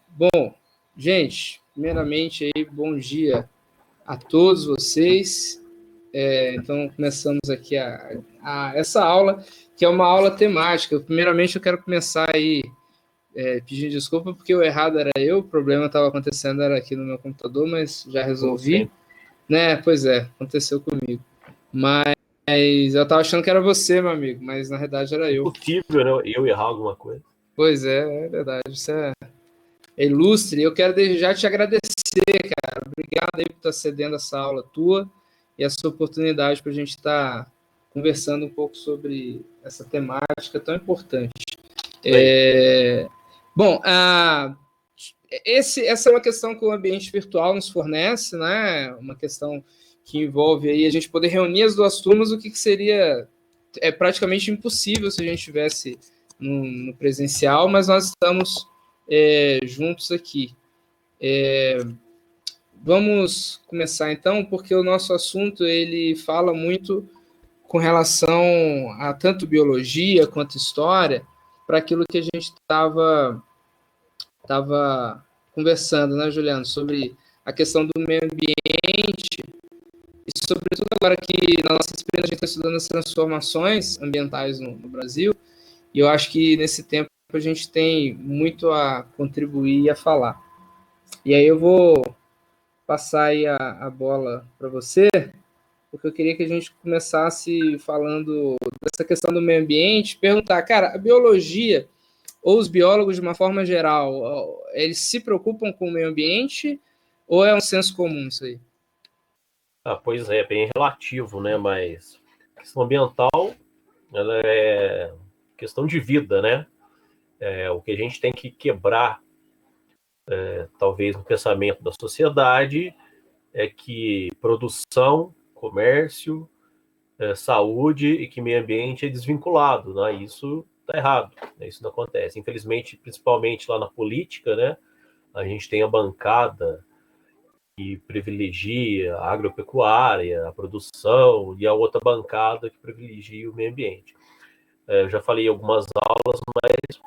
Bom, gente, primeiramente aí, bom dia a todos vocês. Então, começamos aqui essa aula, que é uma aula temática. Primeiramente, eu quero começar aí pedindo desculpa, porque o errado era eu, o problema estava acontecendo era aqui no meu computador, mas já resolvi. Né? Pois é, aconteceu comigo. Mas eu estava achando que era você, meu amigo, mas na verdade era eu. Impossível, né? Eu errar alguma coisa. Pois é verdade. Isso é ilustre. Eu quero desde já te agradecer, cara. Obrigado aí por estar cedendo essa aula tua e essa oportunidade para a gente estar conversando um pouco sobre essa temática tão importante. Bom, essa é uma questão que o ambiente virtual nos fornece, né? Uma questão que envolve aí a gente poder reunir as duas turmas, o que seria praticamente impossível se a gente estivesse no presencial, mas nós estamos juntos aqui. Vamos começar então, porque o nosso assunto ele fala muito com relação a tanto biologia quanto história, para aquilo que a gente estava conversando, né, Juliano, sobre a questão do meio ambiente e sobretudo agora que na nossa disciplina a gente está estudando as transformações ambientais no Brasil, e eu acho que nesse tempo a gente tem muito a contribuir e a falar. E aí eu vou passar aí a bola para você, porque eu queria que a gente começasse falando dessa questão do meio ambiente, perguntar, cara, a biologia ou os biólogos de uma forma geral, eles se preocupam com o meio ambiente ou é um senso comum isso aí? Pois é, bem relativo, né? Mas a questão ambiental, ela é questão de vida, né? O que a gente tem que quebrar, talvez no pensamento da sociedade, é que produção, comércio, saúde e que meio ambiente é desvinculado, né? Isso está errado, né? Isso não acontece. Infelizmente, principalmente lá na política, né? A gente tem a bancada que privilegia a agropecuária, a produção, e a outra bancada que privilegia o meio ambiente. Eu já falei em algumas aulas, mas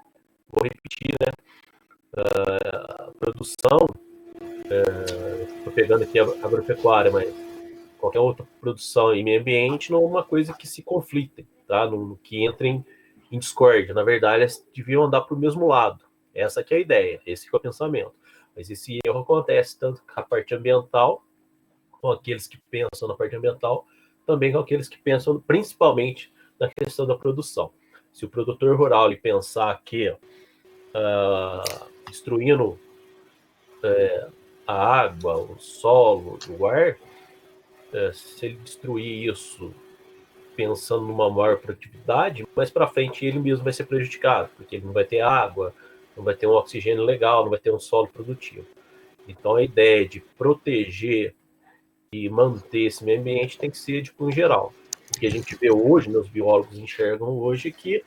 vou repetir, né? A produção, estou pegando aqui a agropecuária, mas qualquer outra produção e meio ambiente não é uma coisa que se conflitem, tá? No que entrem em discórdia. Na verdade, elas deviam andar para o mesmo lado. Essa que é a ideia, esse que é o pensamento. Mas esse erro acontece tanto com a parte ambiental, com aqueles que pensam na parte ambiental, também com aqueles que pensam principalmente na questão da produção. Se o produtor rural ele pensar que destruindo a água, o solo, o ar, se ele destruir isso pensando numa maior produtividade, mais para frente ele mesmo vai ser prejudicado, porque ele não vai ter água, não vai ter um oxigênio legal, não vai ter um solo produtivo. Então a ideia de proteger e manter esse meio ambiente tem que ser em geral. O que a gente vê hoje, meus biólogos enxergam hoje, que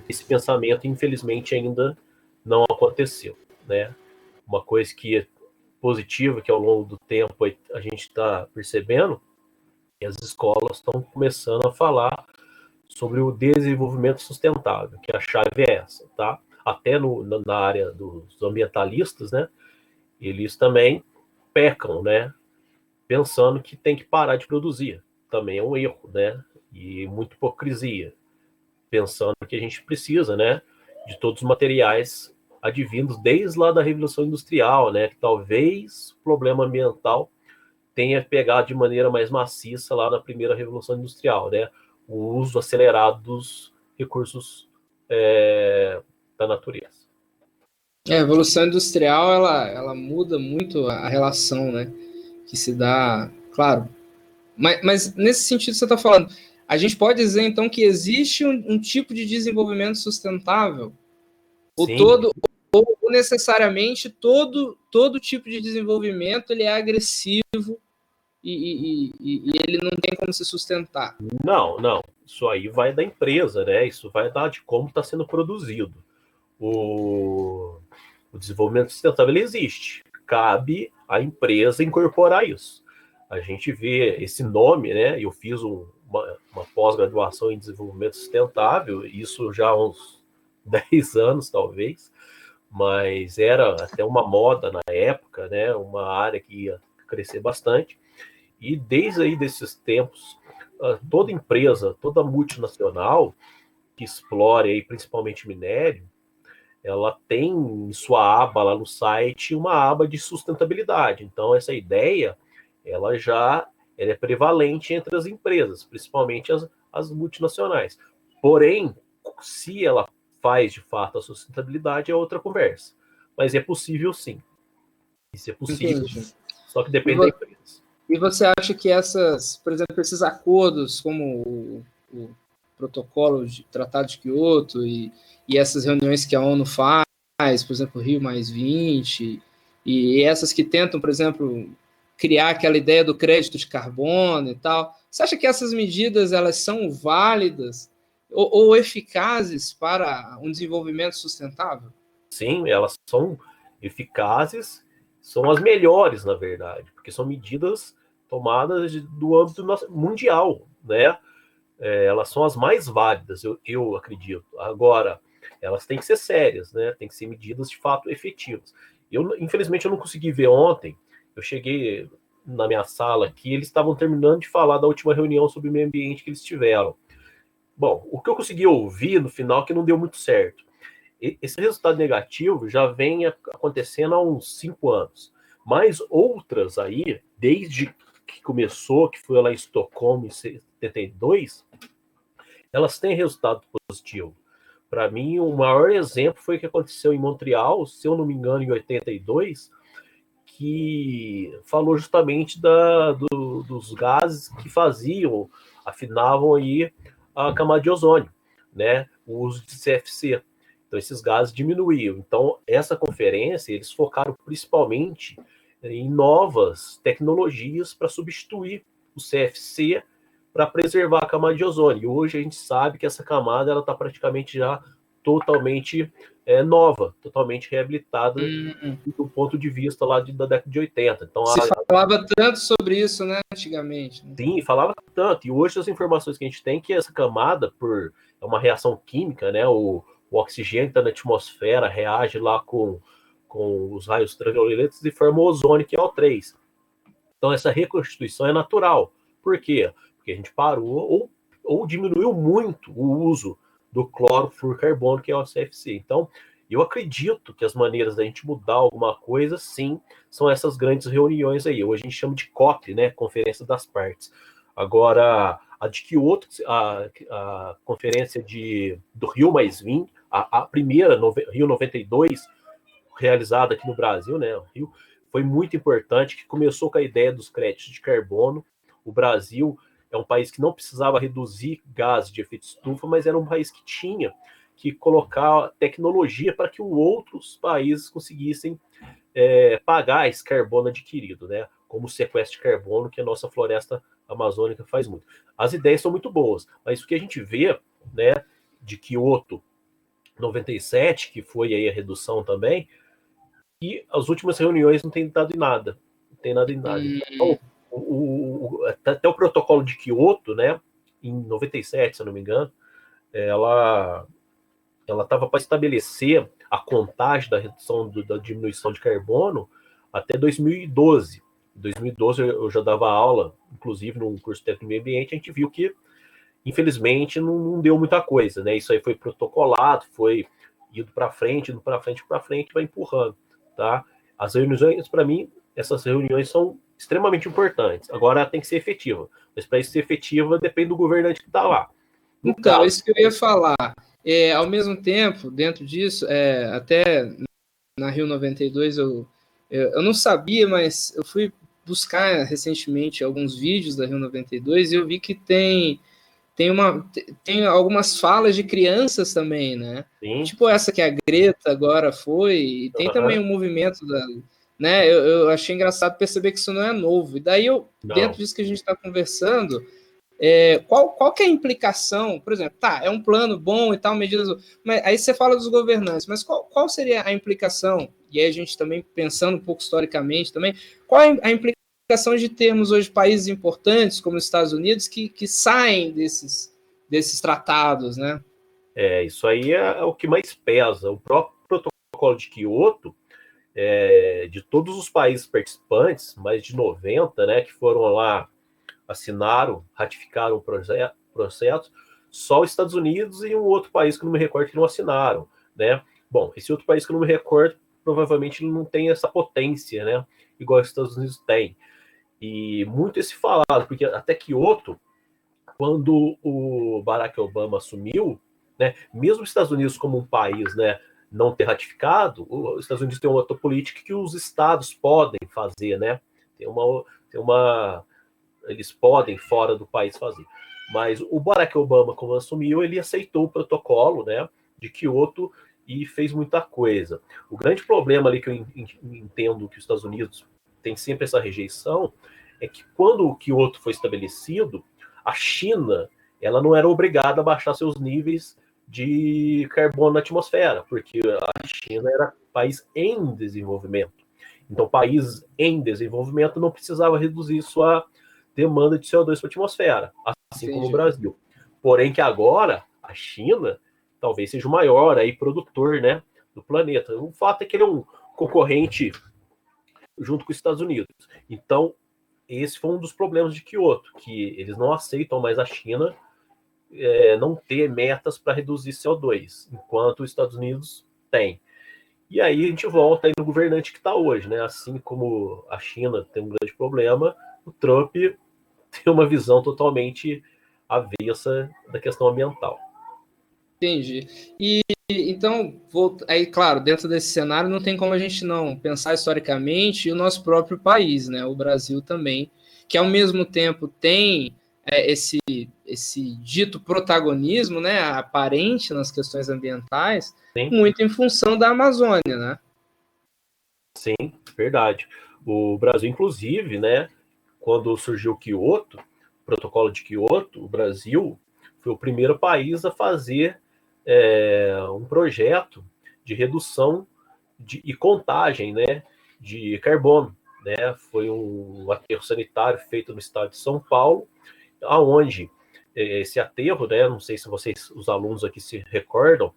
esse pensamento, infelizmente, ainda não aconteceu, né? Uma coisa que é positiva, que ao longo do tempo a gente está percebendo, é que as escolas estão começando a falar sobre o desenvolvimento sustentável, que a chave é essa, tá? Até na área dos ambientalistas, né? Eles também pecam, né? Pensando que tem que parar de produzir. Também é um erro, né? E muita hipocrisia. Pensando que a gente precisa, né? De todos os materiais advindos desde lá da Revolução Industrial, né? Que talvez o problema ambiental tenha pegado de maneira mais maciça lá na primeira Revolução Industrial, né? O uso acelerado dos recursos da natureza. A Revolução Industrial, ela muda muito a relação, né, que se dá, claro, mas nesse sentido que você está falando, a gente pode dizer então que existe um tipo de desenvolvimento sustentável, ou Sim, todo, ou necessariamente todo tipo de desenvolvimento ele é agressivo e ele não tem como se sustentar. não. Isso aí vai da empresa, né? Isso vai dar de como está sendo produzido. O desenvolvimento sustentável existe. Cabe à empresa incorporar isso. A gente vê esse nome, né? Eu fiz uma pós-graduação em desenvolvimento sustentável, isso já há uns 10 anos, talvez, mas era até uma moda na época, né? Uma área que ia crescer bastante. E desde aí desses tempos, toda empresa, toda multinacional que explore aí principalmente minério, ela tem em sua aba lá no site uma aba de sustentabilidade. Então essa ideia, ela é prevalente entre as empresas, principalmente as multinacionais. Porém, se ela faz de fato a sustentabilidade é outra conversa. Mas é possível sim. Isso é possível, Entendi. só que depende da empresa. E você acha que por exemplo, esses acordos como o protocolo de Tratado de Quioto e essas reuniões que a ONU faz, por exemplo, Rio+20, e essas que tentam, por exemplo, criar aquela ideia do crédito de carbono e tal, você acha que essas medidas elas são válidas ou eficazes para um desenvolvimento sustentável? Sim, elas são eficazes, são as melhores, na verdade, porque são medidas tomadas do âmbito mundial, né? Elas são as mais válidas, eu acredito. Agora, elas têm que ser sérias, né? Tem que ser medidas de fato efetivas. Infelizmente, eu não consegui ver ontem. Eu cheguei na minha sala aqui, eles estavam terminando de falar da última reunião sobre o meio ambiente que eles tiveram. Bom, o que eu consegui ouvir no final é que não deu muito certo. Esse resultado negativo já vem acontecendo há uns 5 anos. Mas outras aí, desde que começou, que foi lá em Estocolmo em 72, elas têm resultado positivo. Para mim, o maior exemplo foi o que aconteceu em Montreal, se eu não me engano, em 82, que falou justamente dos gases que afinavam aí a camada de ozônio, né? O uso de CFC. Então, esses gases diminuíam. Então, essa conferência, eles focaram principalmente em novas tecnologias para substituir o CFC para preservar a camada de ozônio. E hoje a gente sabe que essa camada está praticamente já totalmente nova, totalmente reabilitada do ponto de vista lá da década de 80. Então, Se falava tanto sobre isso, né, antigamente. Né? Sim, falava tanto. E hoje as informações que a gente tem é que essa camada, é uma reação química, né? O oxigênio que está na atmosfera reage lá com os raios ultravioletas e forma o ozônio, que é o O3. Então, essa reconstituição é natural. Por quê? Porque a gente parou ou diminuiu muito o uso do clorofluorcarbono, que é o CFC. Então, eu acredito que as maneiras da gente mudar alguma coisa, sim, são essas grandes reuniões aí. Hoje a gente chama de COP, né? Conferência das Partes. Agora, a de Kyoto, a conferência do Rio+20, a primeira, Rio 92, realizada aqui no Brasil, né? O Rio, foi muito importante, que começou com a ideia dos créditos de carbono. O Brasil é um país que não precisava reduzir gases de efeito estufa, mas era um país que tinha que colocar tecnologia para que outros países conseguissem pagar esse carbono adquirido, né? Como o sequestro de carbono que a nossa floresta amazônica faz muito. As ideias são muito boas, mas o que a gente vê, né, de Kyoto 97, que foi aí a redução também, e as últimas reuniões não tem dado em nada. Não tem nada em nada. Então, até o protocolo de Kyoto, né, em 97, se eu não me engano, ela estava para estabelecer a contagem da redução da diminuição de carbono até 2012. Em 2012 eu já dava aula, inclusive num curso técnico de meio ambiente, a gente viu que, infelizmente, não deu muita coisa, né? Isso aí foi protocolado, foi indo para frente, vai empurrando, tá? As reuniões, para mim, essas reuniões são extremamente importantes. Agora tem que ser efetiva, mas para isso ser efetiva depende do governante que está lá. Então, isso que eu ia falar. Ao mesmo tempo, dentro disso, até na Rio 92 eu não sabia, mas eu fui buscar recentemente alguns vídeos da Rio 92 e eu vi que tem algumas falas de crianças também, né? Sim. Tipo essa que a Greta agora foi, e tem também o movimento né? Eu achei engraçado perceber que isso não é novo. E daí dentro disso que a gente está conversando, qual que é a implicação? Por exemplo, é um plano bom e tal, medidas. Mas aí você fala dos governantes, mas qual seria a implicação? E aí a gente também pensando um pouco historicamente também, qual é a implicação de termos hoje países importantes como os Estados Unidos que saem desses tratados, né? Isso aí é o que mais pesa. O próprio protocolo protocolo de Quioto, de todos os países participantes, mais de 90, né, que foram lá, assinaram, ratificaram o processo, só os Estados Unidos e um outro país que eu não me recordo que não assinaram, né? Bom, esse outro país que eu não me recordo, provavelmente ele não tem essa potência, né, igual os Estados Unidos têm. E muito esse falado, porque até Quioto, quando o Barack Obama assumiu, né, mesmo os Estados Unidos como um país, né, não ter ratificado, os Estados Unidos tem uma outra política que os estados podem fazer, né? Eles podem fora do país fazer. Mas o Barack Obama, como assumiu, ele aceitou o protocolo, né, de Quioto e fez muita coisa. O grande problema ali que eu entendo que os Estados Unidos tem sempre essa rejeição é que quando o Quioto foi estabelecido, a China ela não era obrigada a baixar seus níveis de carbono na atmosfera, porque a China era país em desenvolvimento. Então, países em desenvolvimento não precisava reduzir sua demanda de CO2 para a atmosfera, assim como o Brasil. Porém, que agora a China talvez seja o maior aí produtor, né, do planeta. O fato é que ele é um concorrente junto com os Estados Unidos. Então, esse foi um dos problemas de Quioto, que eles não aceitam mais a China não ter metas para reduzir CO2, enquanto os Estados Unidos têm. E aí a gente volta aí no governante que está hoje, né? Assim como a China tem um grande problema, o Trump tem uma visão totalmente avessa da questão ambiental. Entendi. E então, aí, claro, dentro desse cenário não tem como a gente não pensar historicamente o nosso próprio país, né? O Brasil também, que ao mesmo tempo tem esse dito protagonismo, né, aparente nas questões ambientais, Sim. muito em função da Amazônia, né? Sim, verdade. O Brasil, inclusive, né, quando surgiu o Quioto, o protocolo de Quioto, o Brasil foi o primeiro país a fazer um projeto de redução e contagem, né, de carbono. Né? Foi um aterro sanitário feito no estado de São Paulo, aonde esse aterro, né, não sei se vocês, os alunos aqui se recordam,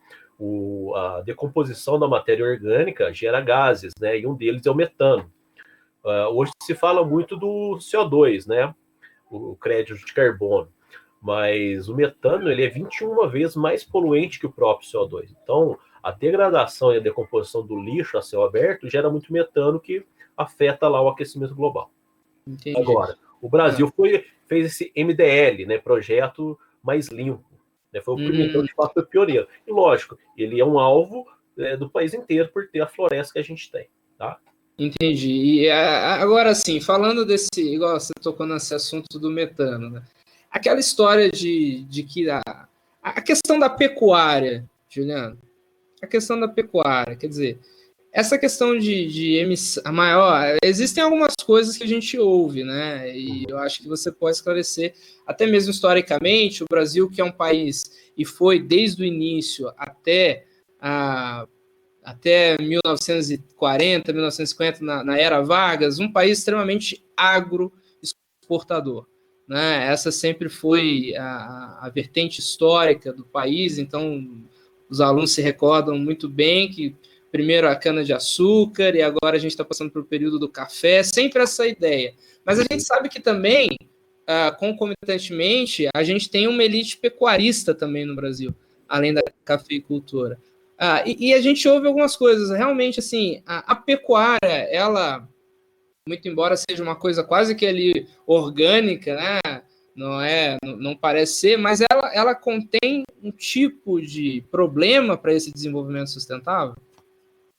a decomposição da matéria orgânica gera gases, né, e um deles é o metano. Hoje se fala muito do CO2, né, o crédito de carbono, mas o metano ele é 21 vezes mais poluente que o próprio CO2. Então, a degradação e a decomposição do lixo a céu aberto gera muito metano que afeta lá o aquecimento global. Entendi. Agora, o Brasil fez esse MDL, né, Projeto Mais Limpo. Né, foi o primeiro, de fato, foi pioneiro. E, lógico, ele é um alvo do país inteiro por ter a floresta que a gente tem. Tá? Entendi. E agora, assim, falando desse, igual você tocou nesse assunto do metano, né? Aquela história de que a questão da pecuária, Juliano, a questão da pecuária, quer dizer, essa questão de emissão, a maior, existem algumas coisas que a gente ouve, né? E eu acho que você pode esclarecer, até mesmo historicamente, o Brasil, que é um país, e foi desde o início até 1940, 1950, na era Vargas, um país extremamente agroexportador. Né? Essa sempre foi a vertente histórica do país, então os alunos se recordam muito bem que primeiro a cana-de-açúcar e agora a gente está passando pelo período do café, sempre essa ideia. Mas a gente sabe que também, concomitantemente, a gente tem uma elite pecuarista também no Brasil, além da cafeicultura. E a gente ouve algumas coisas, realmente, assim, a pecuária, ela, muito embora seja uma coisa quase que ali orgânica, né, não parece ser, mas ela contém um tipo de problema para esse desenvolvimento sustentável?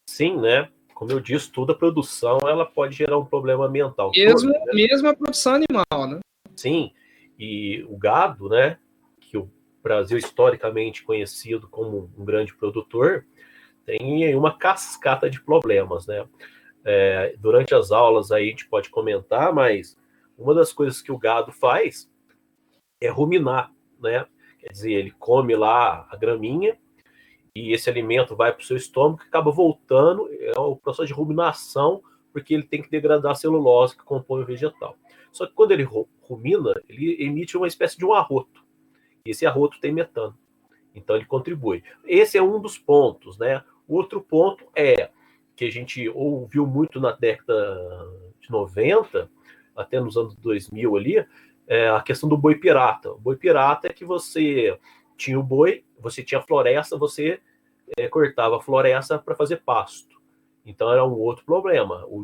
Sim, né? Como eu disse, toda produção ela pode gerar um problema ambiental. Mesmo a produção animal, né? Sim, e o gado, né, que o Brasil historicamente conhecido como um grande produtor, tem uma cascata de problemas, né? Durante as aulas aí a gente pode comentar, mas uma das coisas que o gado faz é ruminar, né? Quer dizer, ele come lá a graminha e esse alimento vai para o seu estômago e acaba voltando, é o processo de ruminação, porque ele tem que degradar a celulose que compõe o vegetal. Só que quando ele rumina, ele emite uma espécie de um arroto. E esse arroto tem metano. Então ele contribui. Esse é um dos pontos, né? Outro ponto é que a gente ouviu muito na década de 90, até nos anos 2000 ali, a questão do boi pirata. O boi pirata é que você tinha o boi, você tinha a floresta, você cortava a floresta para fazer pasto. Então era um outro problema, o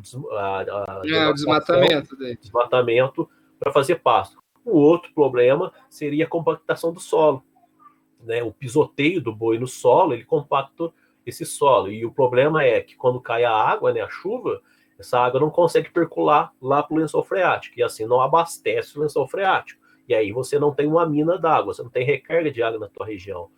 desmatamento dele. Desmatamento para fazer pasto. O outro problema seria a compactação do solo, né? O pisoteio do boi no solo, ele compacta esse solo. E o problema é que quando cai a água, né, a chuva, essa água não consegue percolar lá para o lençol freático, e assim não abastece o lençol freático. E aí você não tem uma mina d'água, você não tem recarga de água na tua região.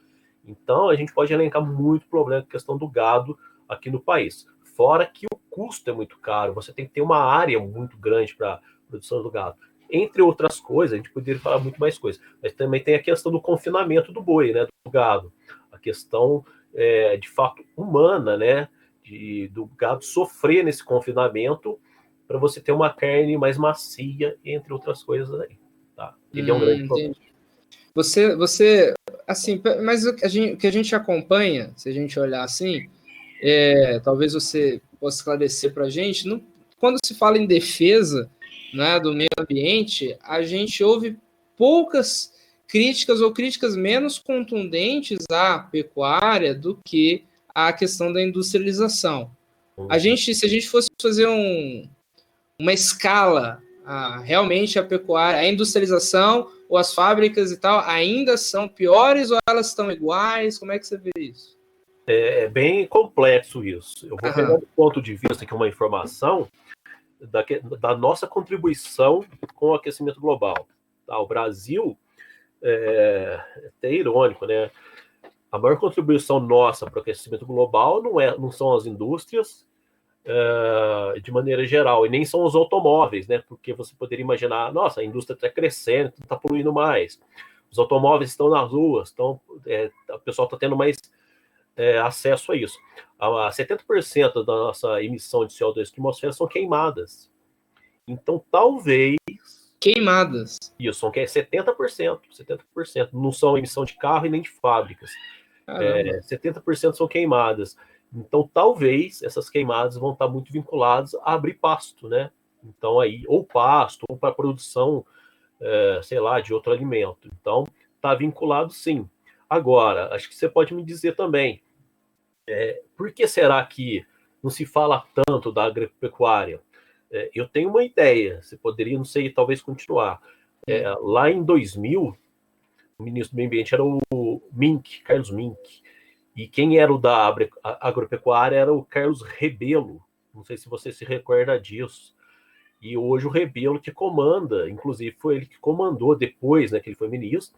Então a gente pode elencar muito problema com a questão do gado aqui no país. Fora que o custo é muito caro, você tem que ter uma área muito grande para a produção do gado. Entre outras coisas, a gente poderia falar muito mais coisas, mas também tem a questão do confinamento do boi, né, do gado. A questão, de fato, humana, né, do gado sofrer nesse confinamento para você ter uma carne mais macia, entre outras coisas aí. Tá? Ele é um grande problema. Você, assim, mas o que a gente acompanha, se a gente olhar assim, talvez você possa esclarecer para a gente, quando se fala em defesa, né, do meio ambiente, a gente ouve poucas críticas ou críticas menos contundentes à pecuária do que à questão da industrialização. Se a gente fosse fazer uma escala, realmente a pecuária, a industrialização ou as fábricas e tal, ainda são piores ou elas estão iguais? Como é que você vê isso? É bem complexo isso. Eu vou pegar do ponto de vista aqui uma informação da nossa contribuição com o aquecimento global. Tá? O Brasil, até irônico, né? A maior contribuição nossa para o aquecimento global não são as indústrias, de maneira geral, e nem são os automóveis, né? Porque você poderia imaginar, nossa, a indústria está crescendo, está poluindo mais, os automóveis estão nas ruas, o pessoal está tendo mais acesso a isso. 70% da nossa emissão de CO2 na atmosfera são queimadas. Então, talvez... Queimadas? Isso, são 70%. Não são emissão de carro e nem de fábricas. 70% são queimadas. Então, talvez essas queimadas vão estar muito vinculadas a abrir pasto, né? Então, aí, ou pasto, ou para a produção, sei lá, de outro alimento. Então, está vinculado, sim. Agora, acho que você pode me dizer também, por que será que não se fala tanto da agropecuária? Eu tenho uma ideia, você poderia, não sei, talvez continuar. Lá em 2000, o ministro do Meio Ambiente era o Mink, Carlos Mink. E quem era o da agropecuária era o Carlos Rebelo. Não sei se você se recorda disso. E hoje o Rebelo que comanda, inclusive foi ele que comandou depois, né, que ele foi ministro,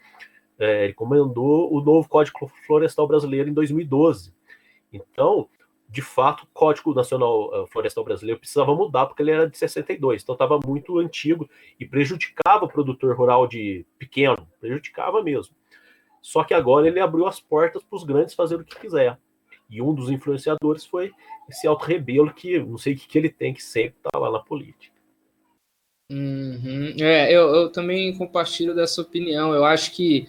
ele comandou o novo Código Florestal Brasileiro em 2012. Então, de fato, o Código Nacional Florestal Brasileiro precisava mudar, porque ele era de 62, então estava muito antigo e prejudicava o produtor rural de pequeno, prejudicava mesmo. Só que agora ele abriu as portas para os grandes fazerem o que quiser. E um dos influenciadores foi esse Alto Rebelo, que não sei o que ele tem, que sempre está lá na política. Eu também compartilho dessa opinião. Eu acho que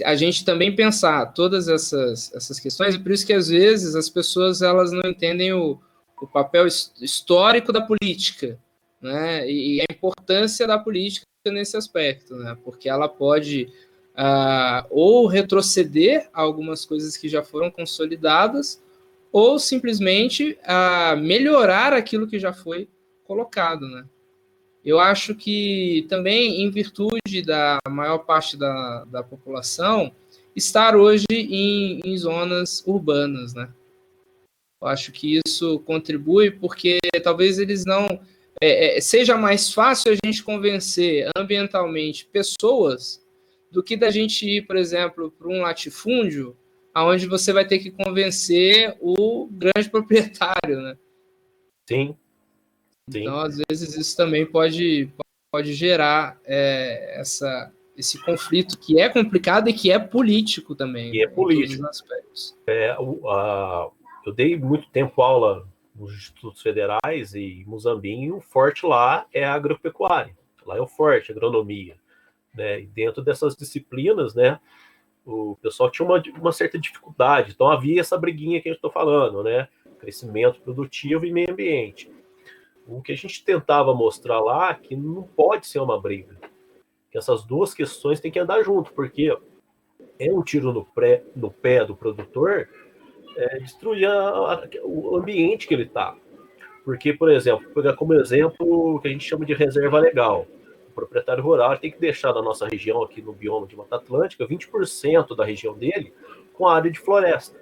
a gente também pensar todas essas questões, e por isso que às vezes as pessoas elas não entendem o papel histórico da política, né? E a importância da política nesse aspecto, né? Porque ela pode ou retroceder a algumas coisas que já foram consolidadas, ou simplesmente melhorar aquilo que já foi colocado, né? Eu acho que também, em virtude da maior parte da população estar hoje em zonas urbanas, né? Eu acho que isso contribui porque talvez eles não... seja mais fácil a gente convencer ambientalmente pessoas do que da gente ir, por exemplo, para um latifúndio, onde você vai ter que convencer o grande proprietário, né? Sim. Então, às vezes, isso também pode gerar esse conflito que é complicado e que é político também, E é político. em todos os aspectos. Eu dei muito tempo aula nos institutos federais e em Muzambinho, o forte lá é a agropecuária. Lá é o forte, a agronomia. Né? E dentro dessas disciplinas, né, o pessoal tinha uma certa dificuldade. Então havia essa briguinha que eu estou falando, né? Crescimento produtivo e meio ambiente. O que a gente tentava mostrar lá é que não pode ser uma briga. Que essas duas questões têm que andar junto, porque é um tiro no pé do produtor destruir o ambiente que ele está. Porque, por exemplo, pegar como exemplo o que a gente chama de reserva legal. O proprietário rural tem que deixar na nossa região, aqui no bioma de Mata Atlântica, 20% da região dele com área de floresta.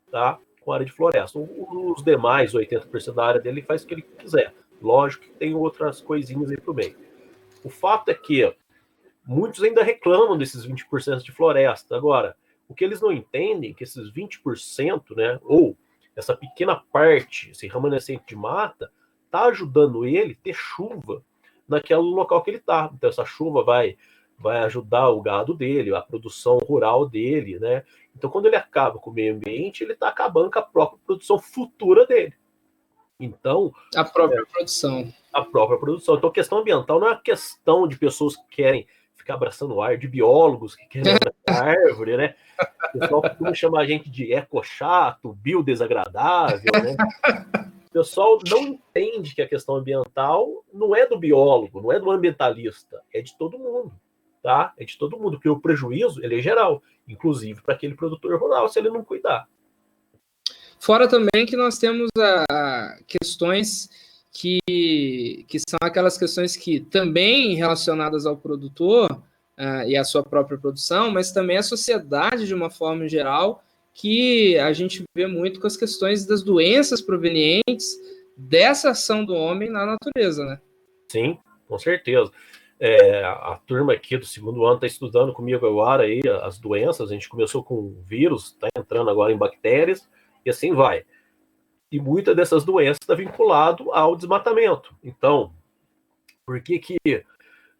Tá? Com área de floresta. Os demais 80% da área dele faz o que ele quiser. Lógico que tem outras coisinhas aí pro meio. O fato é que muitos ainda reclamam desses 20% de floresta. Agora, o que eles não entendem é que esses 20%, né, ou essa pequena parte, esse remanescente de mata, está ajudando ele a ter chuva naquele local que ele está. Então, essa chuva vai ajudar o gado dele, a produção rural dele, né? Então, quando ele acaba com o meio ambiente, ele está acabando com a própria produção futura dele. Então, a própria produção. A própria produção. Então, a questão ambiental não é uma questão de pessoas que querem ficar abraçando o ar, de biólogos que querem abraçar árvore, né? O pessoal costuma chamar a gente de eco-chato, bio-desagradável, né? O pessoal não entende que a questão ambiental não é do biólogo, não é do ambientalista, é de todo mundo, tá? É de todo mundo, porque o prejuízo, ele é geral, inclusive para aquele produtor rural, se ele não cuidar. Fora também que nós temos questões que são aquelas questões que também relacionadas ao produtor e à sua própria produção, mas também à sociedade de uma forma geral, que a gente vê muito com as questões das doenças provenientes dessa ação do homem na natureza, né? Sim, com certeza. A turma aqui do segundo ano está estudando comigo agora aí as doenças. A gente começou com vírus, está entrando agora em bactérias, e assim vai. E muitas dessas doenças está vinculado ao desmatamento. Então, por que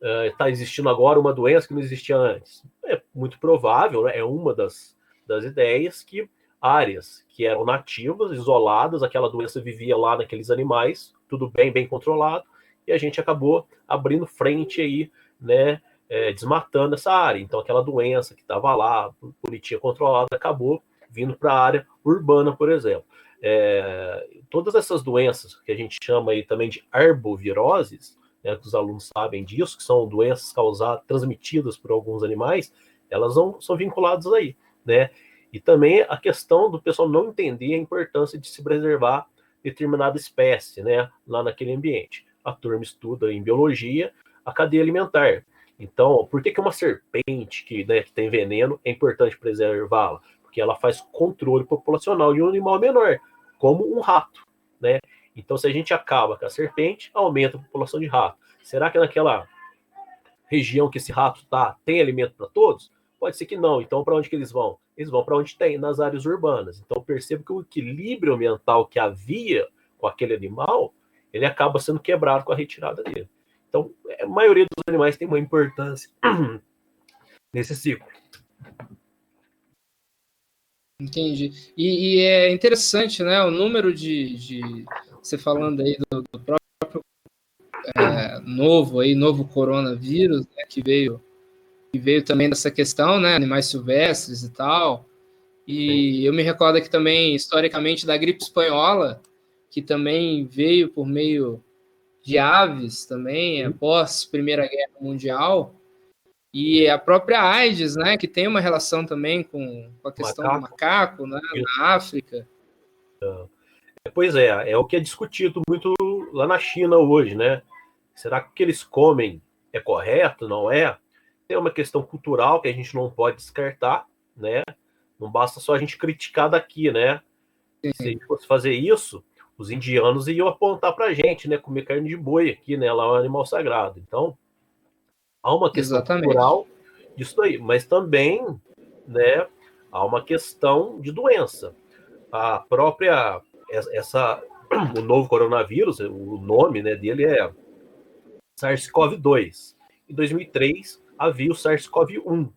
está existindo agora uma doença que não existia antes? É muito provável, né? É uma das ideias que áreas que eram nativas, isoladas, aquela doença vivia lá naqueles animais, tudo bem controlado, e a gente acabou abrindo frente aí, né? Desmatando essa área. Então, aquela doença que estava lá, bonitinha, controlada, acabou vindo para a área urbana, por exemplo. Todas essas doenças que a gente chama aí também de arboviroses, né, que os alunos sabem disso, que são doenças causadas, transmitidas por alguns animais, elas são vinculadas aí, né? E também a questão do pessoal não entender a importância de se preservar determinada espécie, né, lá naquele ambiente. A turma estuda em biologia a cadeia alimentar. Então, por que uma serpente que tem veneno é importante preservá-la? Porque ela faz controle populacional de um animal menor, como um rato, né? Então, se a gente acaba com a serpente, aumenta a população de rato. Será que naquela região que esse rato está, tem alimento para todos? Pode ser que não. Então, para onde que eles vão? Eles vão para onde tem, nas áreas urbanas. Então, percebo que o equilíbrio ambiental que havia com aquele animal, ele acaba sendo quebrado com a retirada dele. Então, a maioria dos animais tem uma importância nesse ciclo. Entendi. E é interessante, né? O número você falando aí do próprio novo coronavírus, né, que veio também dessa questão, né? Animais silvestres e tal. E eu me recordo aqui também, historicamente, da gripe espanhola, que também veio por meio de aves também, após Primeira Guerra Mundial. E a própria AIDS, né, que tem uma relação também com a questão do macaco, né, na África. Pois é o que é discutido muito lá na China hoje, né? Será que o que eles comem é correto, não é? Tem uma questão cultural que a gente não pode descartar, né? Não basta só a gente criticar daqui, né? Sim. Se a gente fosse fazer isso, os indianos iam apontar pra gente, né? Comer carne de boi aqui, né? Lá é um animal sagrado. Então, há uma questão cultural disso aí, mas também, né? Há uma questão de doença. A própria o novo coronavírus, o nome, né, dele é SARS-CoV-2. Em 2003 havia o SARS-CoV-1,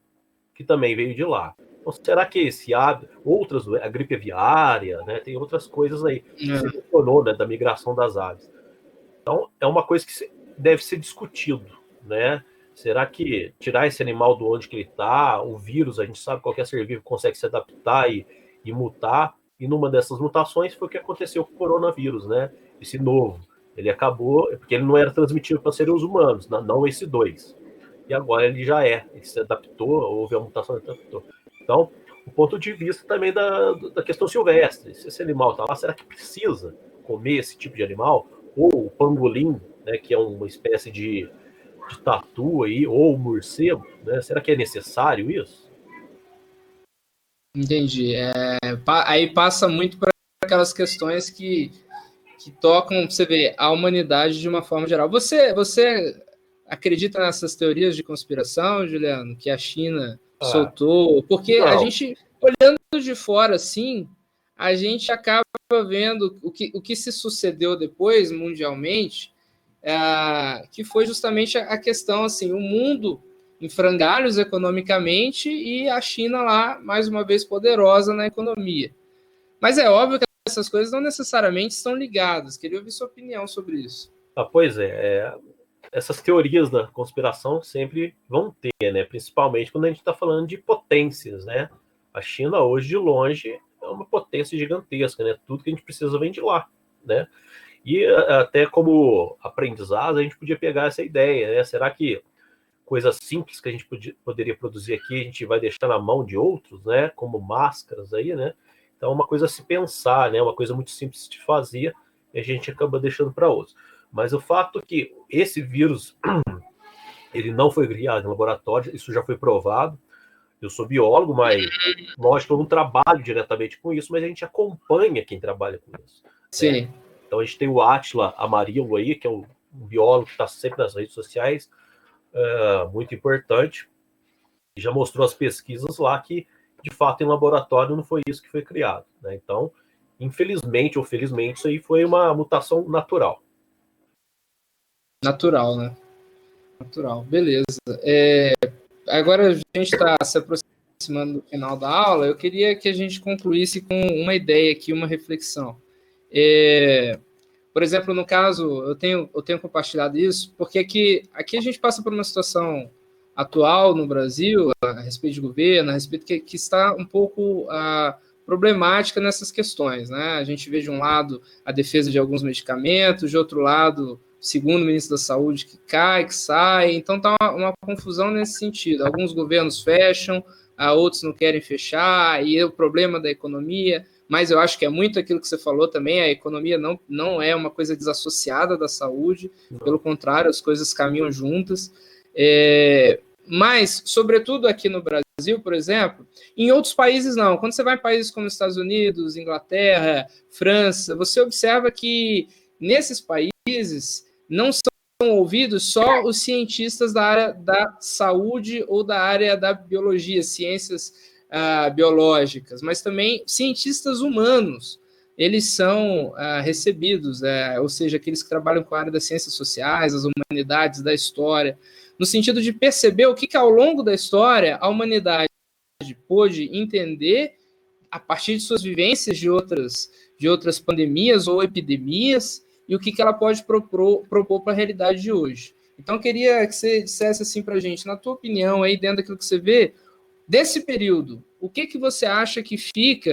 que também veio de lá. Então, será que a gripe aviária, né, tem outras coisas aí que você mencionou, né, da migração das aves. Então, é uma coisa que deve ser discutido, né? Será que tirar esse animal do onde que ele está, o vírus, a gente sabe que qualquer ser vivo consegue se adaptar e mutar, e numa dessas mutações foi o que aconteceu com o coronavírus, né? Esse novo. Ele acabou, porque ele não era transmitido para seres humanos, não esse 2. E agora ele já é, ele se adaptou, houve a mutação, ele se adaptou. Então, o ponto de vista também da questão silvestre. Se esse animal está lá, será que precisa comer esse tipo de animal? Ou o pangolim, né, que é uma espécie de tatu aí, ou morcego, né? Será que é necessário isso? Entendi. Aí passa muito para aquelas questões que tocam, você vê, a humanidade de uma forma geral. Você acredita nessas teorias de conspiração, Juliano, que a China soltou? Porque a gente, olhando de fora, assim, a gente acaba vendo o que se sucedeu depois, mundialmente, que foi justamente a questão, assim, o mundo em frangalhos economicamente e a China lá, mais uma vez, poderosa na economia. Mas é óbvio que essas coisas não necessariamente estão ligadas. Queria ouvir sua opinião sobre isso. Pois é. Essas teorias da conspiração sempre vão ter, né? Principalmente quando a gente está falando de potências, né? A China hoje, de longe, é uma potência gigantesca, né? Tudo que a gente precisa vem de lá, né? E até como aprendizado, a gente podia pegar essa ideia, né? Será que coisas simples que a gente poderia produzir aqui, a gente vai deixar na mão de outros, né? Como máscaras aí, né? Então, é uma coisa a se pensar, né? Uma coisa muito simples de fazer e a gente acaba deixando para outros. Mas o fato é que esse vírus, ele não foi criado em laboratório, isso já foi provado. Eu sou biólogo, mas lógico, eu não trabalho diretamente com isso, mas a gente acompanha quem trabalha com isso. Sim. Né? Então a gente tem o Átila Amarillo aí, que é um biólogo que está sempre nas redes sociais, muito importante, e já mostrou as pesquisas lá que, de fato, em laboratório não foi isso que foi criado. Né? Então, infelizmente ou felizmente, isso aí foi uma mutação natural. Natural, né? Natural. Beleza. Agora a gente está se aproximando do final da aula. Eu queria que a gente concluísse com uma ideia aqui, uma reflexão. Por exemplo, no caso, eu tenho compartilhado isso, porque aqui a gente passa por uma situação atual no Brasil, a respeito de governo, a respeito que está um pouco problemática nessas questões. Né? A gente vê, de um lado, a defesa de alguns medicamentos, de outro lado, segundo o ministro da Saúde, que cai, que sai. Então, está uma confusão nesse sentido. Alguns governos fecham, outros não querem fechar, e é o problema da economia. Mas eu acho que é muito aquilo que você falou também, a economia não é uma coisa desassociada da saúde, pelo contrário, as coisas caminham juntas. Mas, sobretudo aqui no Brasil, por exemplo, em outros países não. Quando você vai em países como Estados Unidos, Inglaterra, França, você observa que nesses países não são ouvidos só os cientistas da área da saúde ou da área da biologia, ciências biológicas, mas também cientistas humanos. Eles são recebidos, ou seja, aqueles que trabalham com a área das ciências sociais, das humanidades, da história, no sentido de perceber o que ao longo da história a humanidade pôde entender a partir de suas vivências de outras pandemias ou epidemias e o que ela pode propor para a realidade de hoje. Então, eu queria que você dissesse assim para a gente, na tua opinião, aí dentro daquilo que você vê, desse período, o que você acha que fica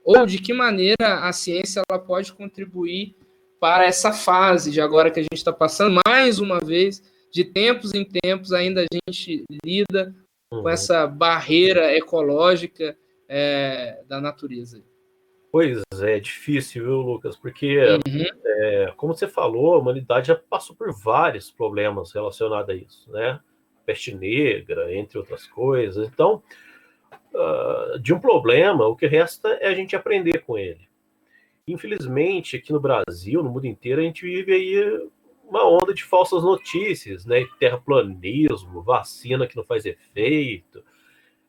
ou de que maneira a ciência ela pode contribuir para essa fase de agora que a gente está passando, mais uma vez, de tempos em tempos, ainda a gente lida com essa barreira ecológica da natureza. Pois é, difícil, viu, Lucas? Porque, como você falou, a humanidade já passou por vários problemas relacionados a isso, né? Peste negra, entre outras coisas. Então, de um problema, o que resta é a gente aprender com ele. Infelizmente, aqui no Brasil, no mundo inteiro, a gente vive aí uma onda de falsas notícias, né? Terraplanismo, vacina que não faz efeito.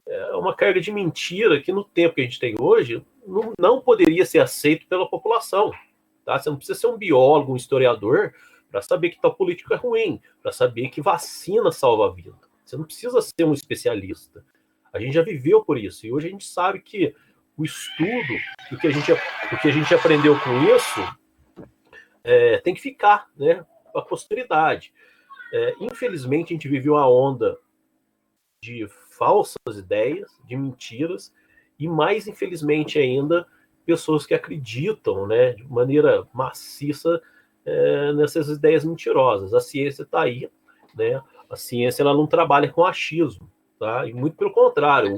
É uma carga de mentira que, no tempo que a gente tem hoje, não poderia ser aceito pela população. Tá? Você não precisa ser um biólogo, um historiador, para saber que tal política é ruim, para saber que vacina salva a vida. Você não precisa ser um especialista. A gente já viveu por isso. E hoje a gente sabe que o estudo, o que a gente aprendeu com isso, tem que ficar, né, para a posteridade. Infelizmente, a gente vive uma onda de falsas ideias, de mentiras, e mais infelizmente ainda, pessoas que acreditam, né, de maneira maciça nessas ideias mentirosas. A ciência está aí, né? A ciência ela não trabalha com achismo, tá? E muito pelo contrário,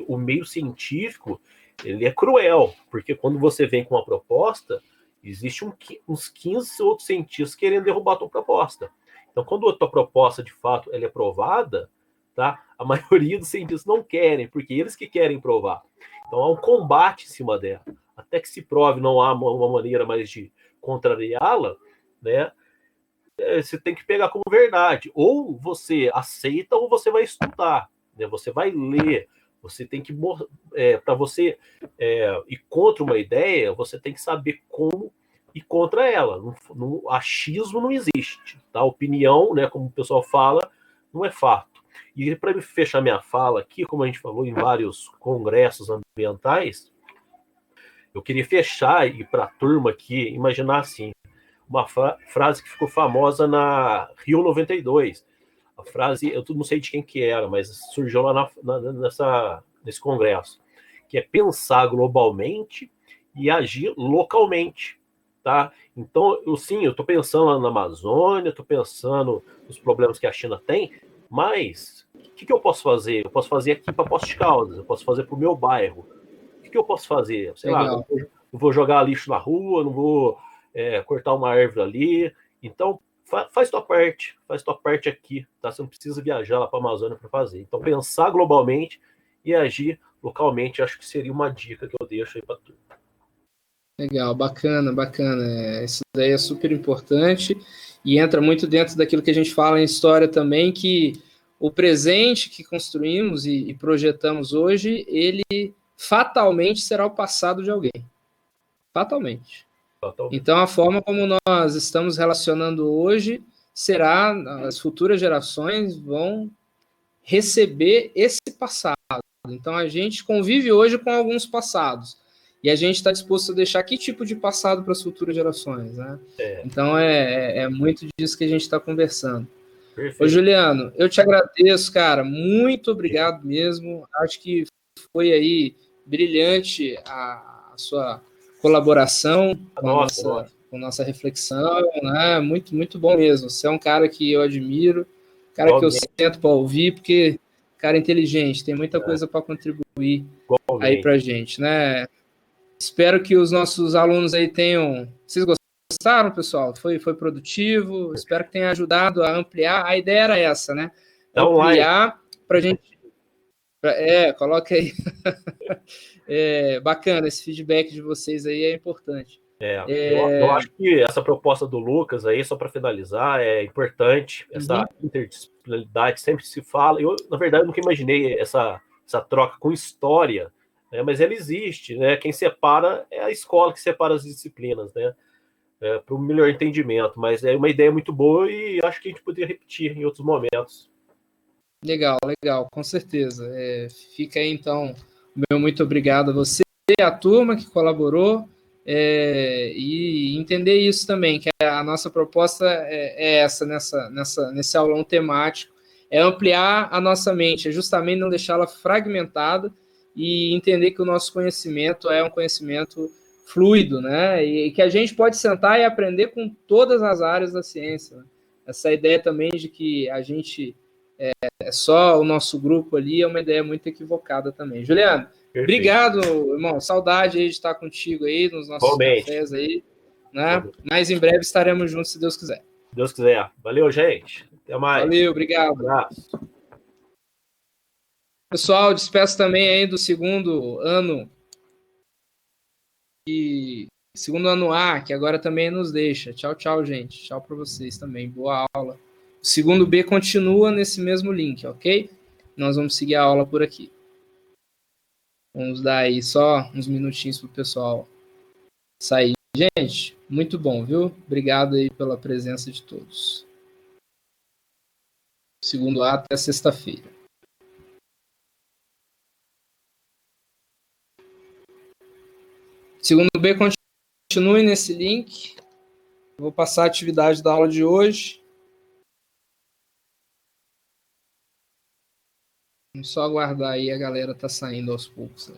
o meio científico ele é cruel, porque quando você vem com uma proposta, existe uns 15 outros cientistas querendo derrubar a tua proposta. Então, quando a tua proposta, de fato, ela é provada, tá? A maioria dos cientistas não querem, porque eles que querem provar. Então, há um combate em cima dela. Até que se prove, não há uma maneira mais de contrariá-la, né? Você tem que pegar como verdade. Ou você aceita ou você vai estudar, né? Você vai ler. Você tem que para você ir contra uma ideia, você tem que saber como ir contra ela. Achismo não existe, tá? Opinião, né? Como o pessoal fala, não é fato. E para fechar minha fala aqui, como a gente falou em vários congressos ambientais, eu queria fechar e para a turma aqui imaginar assim uma frase que ficou famosa na Rio 92. A frase, eu não sei de quem que era, mas surgiu lá nesse congresso, que é pensar globalmente e agir localmente, tá? Então, eu estou pensando lá na Amazônia, estou pensando nos problemas que a China tem, mas o que eu posso fazer? Eu posso fazer aqui para Poços de Caldas, eu posso fazer para o meu bairro. O que eu posso fazer? Sei lá, não vou jogar lixo na rua, não vou cortar uma árvore ali. Então, faz tua parte aqui, tá? Você não precisa viajar lá para a Amazônia para fazer. Então, pensar globalmente e agir localmente, acho que seria uma dica que eu deixo aí para tudo. Legal, bacana, bacana. Isso daí é super importante e entra muito dentro daquilo que a gente fala em história também, que o presente que construímos e projetamos hoje, ele fatalmente será o passado de alguém. Fatalmente. Então, a forma como nós estamos relacionando hoje será, as futuras gerações vão receber esse passado. Então, a gente convive hoje com alguns passados. E a gente está disposto a deixar que tipo de passado para as futuras gerações, né? Então, é muito disso que a gente está conversando. Perfeito. Ô, Juliano, eu te agradeço, cara. Muito obrigado mesmo. Acho que foi aí brilhante a sua colaboração com nossa reflexão, né? Muito, muito bom mesmo. Você é um cara que eu admiro, cara que eu sento para ouvir, porque cara inteligente, tem muita coisa para contribuir aí para a gente, né? Espero que os nossos alunos aí tenham... Vocês gostaram, pessoal? Foi produtivo? Espero que tenha ajudado a ampliar. A ideia era essa, né? Ampliar para a gente... coloca aí. Bacana, esse feedback de vocês aí é importante. Eu acho que essa proposta do Lucas aí, só para finalizar, é importante. Essa interdisciplinaridade sempre se fala. Eu, na verdade, nunca imaginei essa troca com história, né? Mas ela existe, né? Quem separa é a escola que separa as disciplinas, né? Para um melhor entendimento. Mas é uma ideia muito boa e acho que a gente poderia repetir em outros momentos. Legal, com certeza. Fica aí, então, meu muito obrigado a você e a turma que colaborou. E entender isso também, que a nossa proposta é essa, nesse aulão temático, é ampliar a nossa mente, é justamente não deixá-la fragmentada e entender que o nosso conhecimento é um conhecimento fluido, né? E que a gente pode sentar e aprender com todas as áreas da ciência, né? Essa ideia também de que a gente é só o nosso grupo ali é uma ideia muito equivocada também. Juliano, perfeito. Obrigado, irmão. Saudade aí de estar contigo aí nos nossos cafés aí, né? Mas em breve estaremos juntos, se Deus quiser. Se Deus quiser. Valeu, gente. Até mais. Valeu, obrigado. Um abraço. Pessoal, despeço também aí do segundo ano A, que agora também nos deixa. Tchau, tchau, gente. Tchau para vocês também. Boa aula. O segundo B continua nesse mesmo link, ok? Nós vamos seguir a aula por aqui. Vamos dar aí só uns minutinhos para o pessoal sair. Gente, muito bom, viu? Obrigado aí pela presença de todos. Segundo A até sexta-feira. Segundo B, continue nesse link. Vou passar a atividade da aula de hoje. Só aguardar aí, a galera tá saindo aos poucos. Né?